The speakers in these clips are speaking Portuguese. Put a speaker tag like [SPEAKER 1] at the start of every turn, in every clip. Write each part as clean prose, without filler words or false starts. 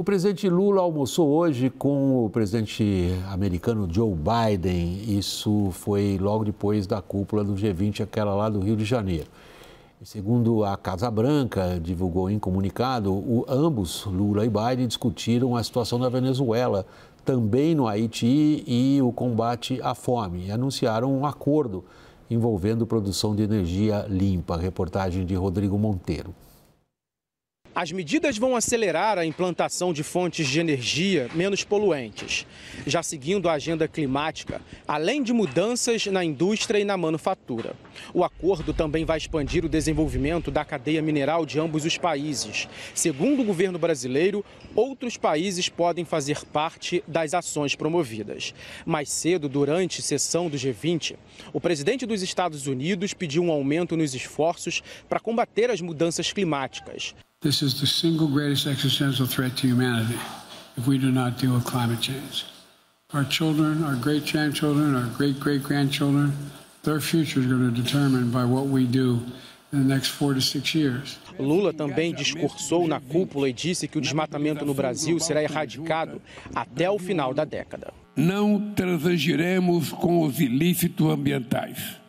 [SPEAKER 1] O presidente Lula almoçou hoje com o presidente americano Joe Biden. Isso foi logo depois da cúpula do G20, aquela lá do Rio de Janeiro. E segundo a Casa Branca divulgou em comunicado, ambos, Lula e Biden, discutiram a situação da Venezuela, também no Haiti e o combate à fome. E anunciaram um acordo envolvendo produção de energia limpa. Reportagem de Rodrigo Monteiro.
[SPEAKER 2] As medidas vão acelerar a implantação de fontes de energia menos poluentes. Já seguindo a agenda climática, além de mudanças na indústria e na manufatura. O acordo também vai expandir o desenvolvimento da cadeia mineral de ambos os países. Segundo o governo brasileiro, outros países podem fazer parte das ações promovidas. Mais cedo, durante a sessão do G20, o presidente dos Estados Unidos pediu um aumento nos esforços para combater as mudanças climáticas.
[SPEAKER 3] This is the single greatest existential threat to humanity if we do not deal with climate change. Our children, our great-grandchildren, our great-great-grandchildren, their future is going to be determined by what we do in the next 4 to 6 years.
[SPEAKER 2] Lula também discursou na cúpula e disse que o desmatamento no Brasil será erradicado até o final da década.
[SPEAKER 4] Não transigiremos com os ilícitos ambientais.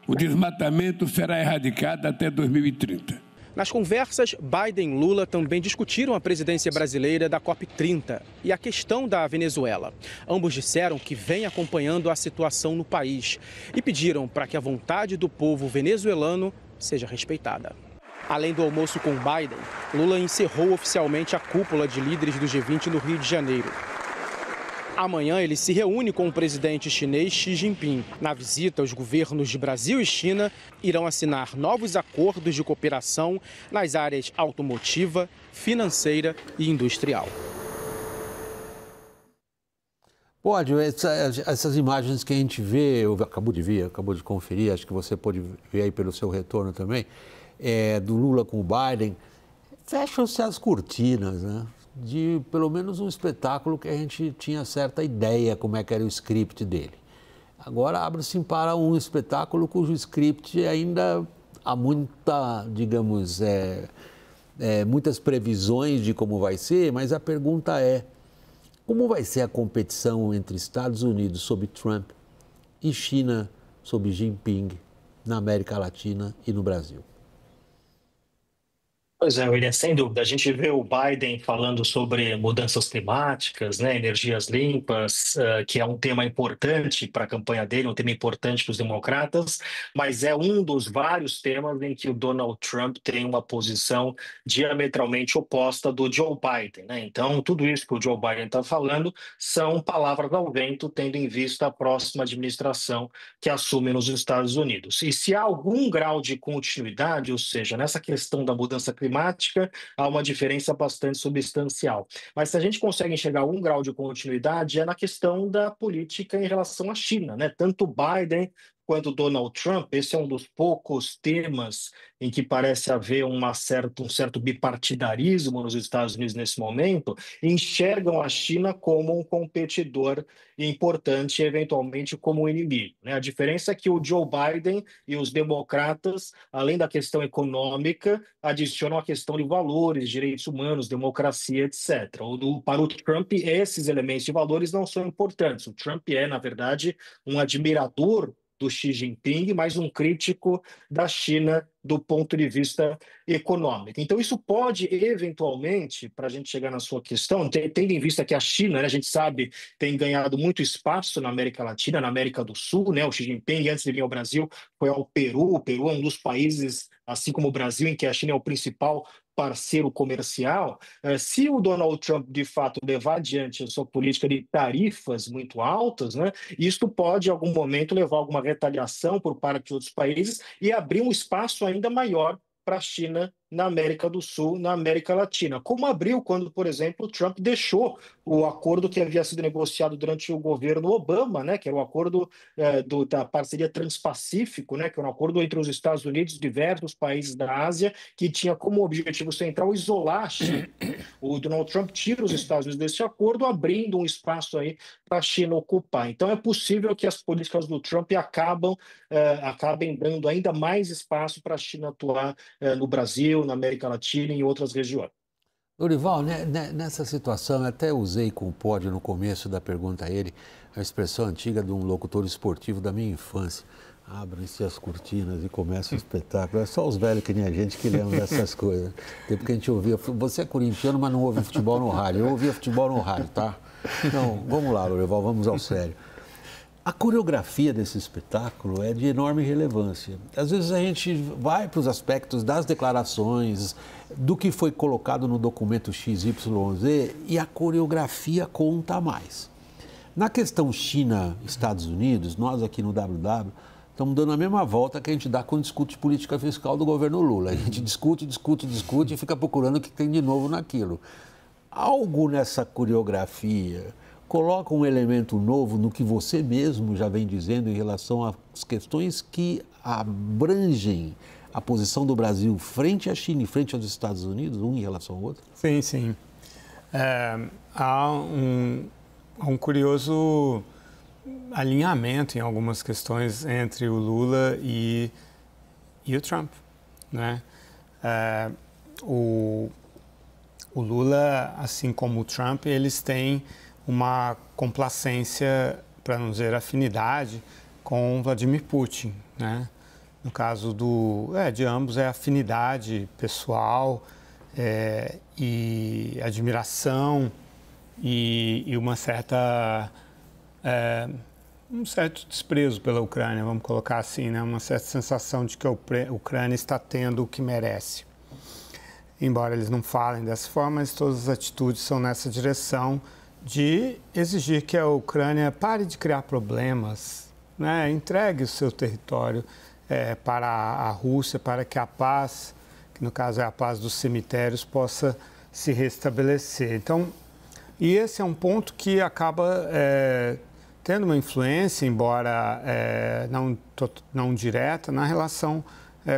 [SPEAKER 4] O desmatamento será erradicado até 2030.
[SPEAKER 2] Nas conversas, Biden e Lula também discutiram a presidência brasileira da COP30 e a questão da Venezuela. Ambos disseram que vêm acompanhando a situação no país e pediram para que a vontade do povo venezuelano seja respeitada. Além do almoço com Biden, Lula encerrou oficialmente a cúpula de líderes do G20 no Rio de Janeiro. Amanhã ele se reúne com o presidente chinês Xi Jinping. Na visita, os governos de Brasil e China irão assinar novos acordos de cooperação nas áreas automotiva, financeira e industrial.
[SPEAKER 1] Pode, essas imagens que a gente vê, acabou de conferir, acho que você pode ver aí pelo seu retorno também, do Lula com o Biden, fecham-se as cortinas, né? De pelo menos um espetáculo que a gente tinha certa ideia como é que era o script dele. Agora abre-se para um espetáculo cujo script ainda há muita, digamos, muitas previsões de como vai ser, mas a pergunta é: como vai ser a competição entre Estados Unidos sob Trump e China sob Jinping na América Latina e no Brasil?
[SPEAKER 5] Pois é, William, sem dúvida. A gente vê o Biden falando sobre mudanças climáticas, né, energias limpas, que é um tema importante para a campanha dele, um tema importante para os democratas, mas é um dos vários temas em que o Donald Trump tem uma posição diametralmente oposta do Joe Biden, né? Então, tudo isso que o Joe Biden está falando são palavras ao vento, tendo em vista a próxima administração que assume nos Estados Unidos. E se há algum grau de continuidade, ou seja, nessa questão da mudança climática, há uma diferença bastante substancial. Mas se a gente consegue enxergar algum grau de continuidade, é na questão da política em relação à China, né? Tanto Biden quanto Donald Trump, esse é um dos poucos temas em que parece haver um certo bipartidarismo nos Estados Unidos nesse momento, enxergam a China como um competidor importante e, eventualmente, como um inimigo, né? A diferença é que o Joe Biden e os democratas, além da questão econômica, adicionam a questão de valores, direitos humanos, democracia, etc. Para o Trump, esses elementos de valores não são importantes. O Trump é, na verdade, um admirador do Xi Jinping, mas um crítico da China do ponto de vista econômico. Então, isso pode, eventualmente, para a gente chegar na sua questão, tendo em vista que a China, né, a gente sabe, tem ganhado muito espaço na América Latina, na América do Sul, né? O Xi Jinping, antes de vir ao Brasil, foi ao Peru. O Peru é um dos países, assim como o Brasil, em que a China é o principal parceiro comercial. Se o Donald Trump, de fato, levar adiante a sua política de tarifas muito altas, né, isso pode, em algum momento, levar a alguma retaliação por parte de outros países e abrir um espaço ainda maior para a China na América do Sul, na América Latina. Como abriu quando, por exemplo, o Trump deixou o acordo que havia sido negociado durante o governo Obama, né, que era o acordo da parceria Transpacífico, né, que era um acordo entre os Estados Unidos e diversos países da Ásia, que tinha como objetivo central isolar a China. O Donald Trump tira os Estados Unidos desse acordo, abrindo um espaço aí para a China ocupar. Então, é possível que as políticas do Trump acabem dando ainda mais espaço para a China atuar no Brasil, na América Latina e em outras regiões.
[SPEAKER 1] Dorival, né, nessa situação, eu até usei com o pódio no começo da pergunta a ele, a expressão antiga de um locutor esportivo da minha infância. Abrem-se as cortinas e começa o espetáculo. É só os velhos que nem a gente que lembram dessas coisas. Tempo que a gente ouvia. Você é corintiano, mas não ouve futebol no rádio. Eu ouvia futebol no rádio, tá? Então, vamos lá, Dorival, vamos ao sério. A coreografia desse espetáculo é de enorme relevância. Às vezes a gente vai para os aspectos das declarações, do que foi colocado no documento XYZ e a coreografia conta mais. Na questão China-Estados Unidos, nós aqui no WW estamos dando a mesma volta que a gente dá quando discute política fiscal do governo Lula. A gente discute e fica procurando o que tem de novo naquilo. Algo nessa coreografia coloca um elemento novo no que você mesmo já vem dizendo em relação às questões que abrangem a posição do Brasil frente à China e frente aos Estados Unidos, um em relação ao outro?
[SPEAKER 6] Sim, sim. Há um curioso alinhamento em algumas questões entre o Lula e o Trump, né? O Lula, assim como o Trump, eles têm uma complacência, para não dizer afinidade, com Vladimir Putin, né? No caso de ambos é afinidade pessoal e admiração e uma certa um certo desprezo pela Ucrânia, vamos colocar assim, né? Uma certa sensação de que a Ucrânia está tendo o que merece. Embora eles não falem dessa forma, mas todas as atitudes são nessa direção de exigir que a Ucrânia pare de criar problemas, né? Entregue o seu território para a Rússia, para que a paz, que no caso é a paz dos cemitérios, possa se restabelecer. Então, e esse é um ponto que acaba tendo uma influência, embora não direta, na relação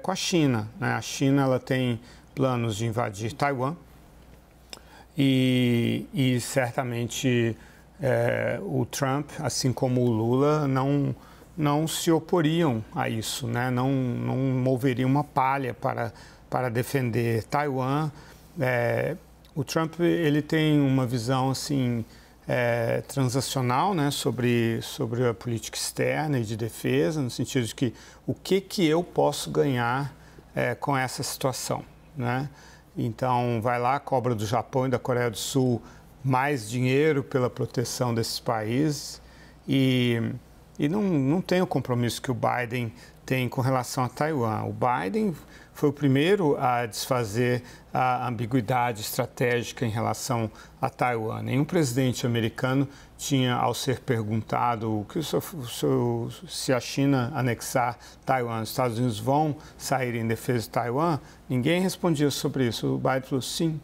[SPEAKER 6] com a China, né? A China ela tem planos de invadir Taiwan e certamente o Trump, assim como o Lula, não se oporiam a isso, né? Não moveriam uma palha para defender Taiwan. O Trump ele tem uma visão assim transacional, né, sobre a política externa e de defesa, no sentido de que o que eu posso ganhar com essa situação, né? Então, vai lá, cobra do Japão e da Coreia do Sul mais dinheiro pela proteção desses países e não tem o compromisso que o Biden tem com relação a Taiwan. O Biden foi o primeiro a desfazer a ambiguidade estratégica em relação a Taiwan. Nenhum presidente americano tinha, ao ser perguntado se a China anexar Taiwan, os Estados Unidos vão sair em defesa de Taiwan, ninguém respondia sobre isso. O Biden falou sim.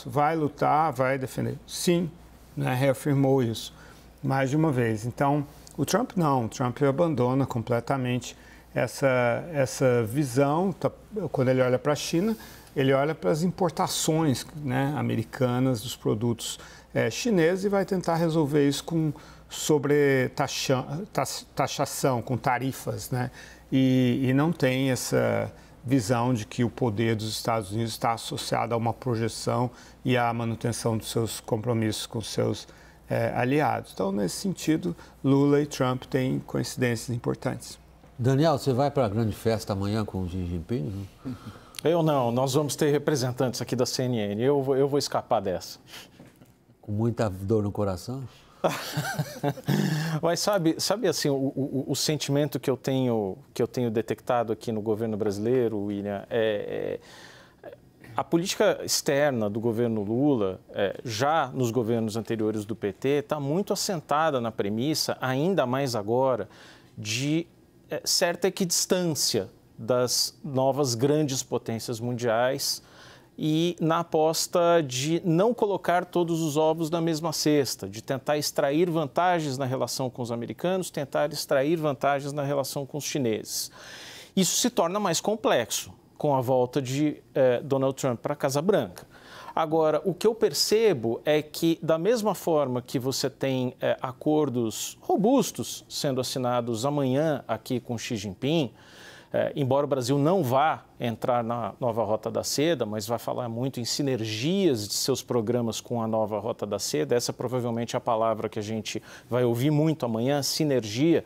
[SPEAKER 6] Vai lutar, vai defender. Sim, né? Reafirmou isso mais de uma vez. Então, o Trump não. O Trump abandona completamente essa visão. Quando ele olha para a China, ele olha para as importações, né, americanas dos produtos chineses e vai tentar resolver isso com taxação, com tarifas, né? E não tem essa visão de que o poder dos Estados Unidos está associado a uma projeção e à manutenção dos seus compromissos com seus aliados. Então, nesse sentido, Lula e Trump têm coincidências importantes.
[SPEAKER 1] Daniel, você vai para a grande festa amanhã com o Xi Jinping? Não?
[SPEAKER 7] Eu não, nós vamos ter representantes aqui da CNN, eu vou escapar dessa.
[SPEAKER 1] Com muita dor no coração?
[SPEAKER 7] Mas sabe assim, o sentimento que eu tenho detectado aqui no governo brasileiro, William, a política externa do governo Lula, já nos governos anteriores do PT, está muito assentada na premissa, ainda mais agora, de certa equidistância das novas grandes potências mundiais e na aposta de não colocar todos os ovos na mesma cesta, de tentar extrair vantagens na relação com os americanos, tentar extrair vantagens na relação com os chineses. Isso se torna mais complexo com a volta de Donald Trump para a Casa Branca. Agora, o que eu percebo é que, da mesma forma que você tem acordos robustos sendo assinados amanhã aqui com Xi Jinping, embora o Brasil não vá entrar na nova Rota da Seda, mas vai falar muito em sinergias de seus programas com a nova Rota da Seda. Essa provavelmente é a palavra que a gente vai ouvir muito amanhã, sinergia.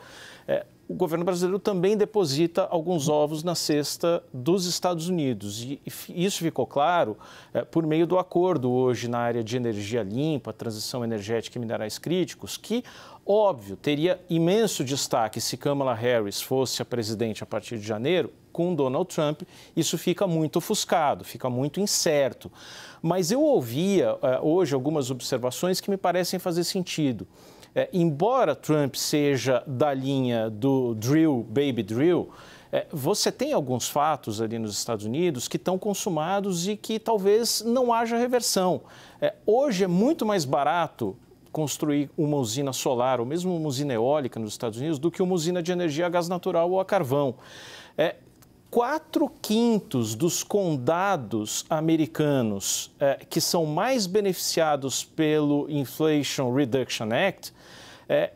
[SPEAKER 7] O governo brasileiro também deposita alguns ovos na cesta dos Estados Unidos. E isso ficou claro por meio do acordo hoje na área de energia limpa, transição energética e minerais críticos, que, óbvio, teria imenso destaque se Kamala Harris fosse a presidente a partir de janeiro. Com Donald Trump, isso fica muito ofuscado, fica muito incerto. Mas eu ouvia hoje algumas observações que me parecem fazer sentido. Embora Trump seja da linha do drill, baby drill, você tem alguns fatos ali nos Estados Unidos que estão consumados e que talvez não haja reversão. Hoje é muito mais barato construir uma usina solar ou mesmo uma usina eólica nos Estados Unidos do que uma usina de energia a gás natural ou a carvão. 4/5 dos condados americanos que são mais beneficiados pelo Inflation Reduction Act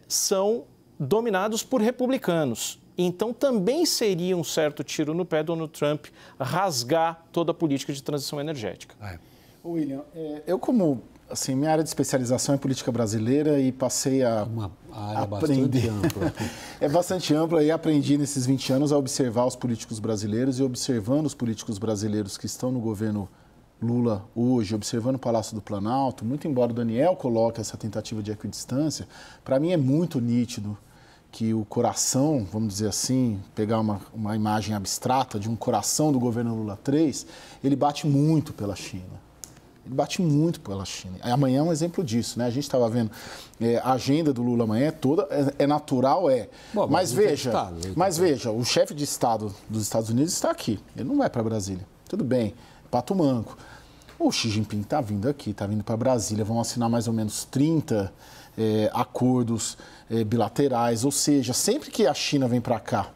[SPEAKER 7] são dominados por republicanos. Então, também seria um certo tiro no pé Donald Trump rasgar toda a política de transição energética.
[SPEAKER 8] William, eu como... Assim, minha área de especialização é política brasileira e passei a
[SPEAKER 1] Uma área
[SPEAKER 8] aprender.
[SPEAKER 1] bastante ampla.
[SPEAKER 8] É bastante ampla e aprendi nesses 20 anos a observar os políticos brasileiros e observando os políticos brasileiros que estão no governo Lula hoje, observando o Palácio do Planalto, muito embora o Daniel coloque essa tentativa de equidistância, para mim é muito nítido que o coração, vamos dizer assim, pegar uma imagem abstrata de um coração do governo Lula 3, ele bate muito pela China. Ele bate muito pela China. Amanhã é um exemplo disso, né? A gente estava vendo a agenda do Lula amanhã toda, é natural,
[SPEAKER 1] Bom,
[SPEAKER 8] mas veja, o chefe de Estado dos Estados Unidos está aqui. Ele não vai para Brasília. Tudo bem, Pato Manco. O Xi Jinping está vindo aqui, está vindo para Brasília. Vão assinar mais ou menos 30 acordos bilaterais. Ou seja, sempre que a China vem para cá,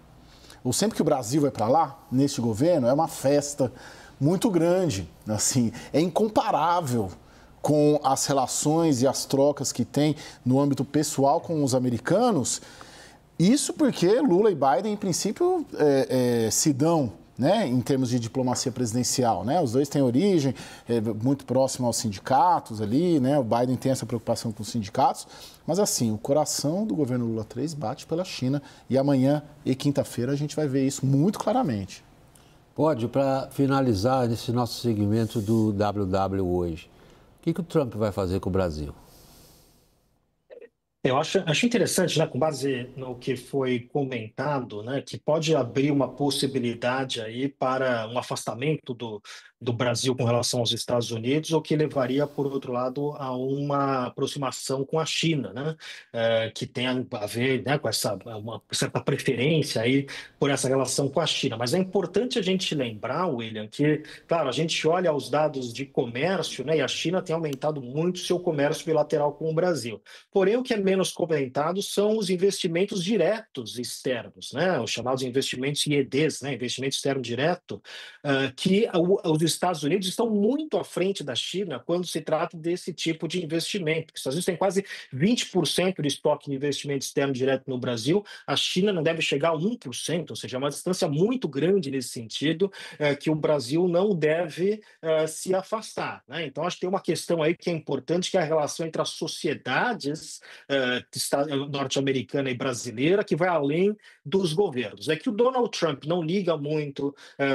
[SPEAKER 8] ou sempre que o Brasil vai para lá, neste governo, é uma festa muito grande, assim, é incomparável com as relações e as trocas que tem no âmbito pessoal com os americanos. Isso porque Lula e Biden, em princípio, se dão, né, em termos de diplomacia presidencial, né? Os dois têm origem muito próxima aos sindicatos ali, né? O Biden tem essa preocupação com os sindicatos, mas assim, o coração do governo Lula 3 bate pela China e amanhã e quinta-feira a gente vai ver isso muito claramente.
[SPEAKER 1] Pode, para finalizar nesse nosso segmento do WW hoje, o que o Trump vai fazer com o Brasil?
[SPEAKER 5] Eu acho interessante, né, com base no que foi comentado, né, que pode abrir uma possibilidade aí para um afastamento do Brasil com relação aos Estados Unidos, o que levaria, por outro lado, a uma aproximação com a China, né, que tem a ver, né, com uma certa preferência aí por essa relação com a China. Mas é importante a gente lembrar, William, que, claro, a gente olha os dados de comércio, né, e a China tem aumentado muito seu comércio bilateral com o Brasil. Porém, o que é menos comentado são os investimentos diretos externos, né? Os chamados investimentos IEDs, né? Investimento externo direto, que os Estados Unidos estão muito à frente da China quando se trata desse tipo de investimento. Os Estados Unidos têm quase 20% de estoque de investimento externo direto no Brasil, a China não deve chegar a 1%, ou seja, é uma distância muito grande nesse sentido, que o Brasil não deve se afastar, né? Então, acho que tem uma questão aí que é importante, que é a relação entre as sociedades norte-americana e brasileira, que vai além dos governos. É que o Donald Trump não liga muito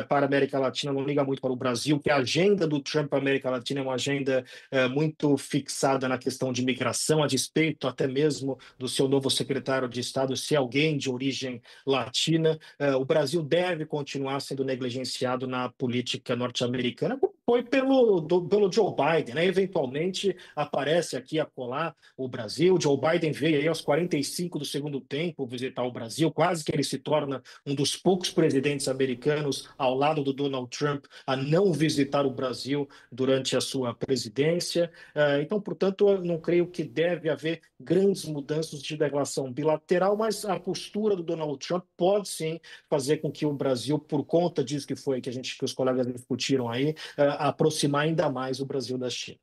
[SPEAKER 5] para a América Latina, não liga muito para o Brasil, que a agenda do Trump para a América Latina é uma agenda muito fixada na questão de migração, a despeito até mesmo do seu novo secretário de Estado ser alguém de origem latina. O Brasil deve continuar sendo negligenciado na política norte-americana, como foi pelo Joe Biden, né? Eventualmente aparece aqui a colar o Brasil. Joe Biden veio aí aos 45 do segundo tempo visitar o Brasil, quase que ele se torna um dos poucos presidentes americanos ao lado do Donald Trump a não visitar o Brasil durante a sua presidência. Então, portanto, eu não creio que deve haver grandes mudanças de relação bilateral, mas a postura do Donald Trump pode sim fazer com que o Brasil, por conta disso que os colegas discutiram aí, aproximar ainda mais o Brasil da China.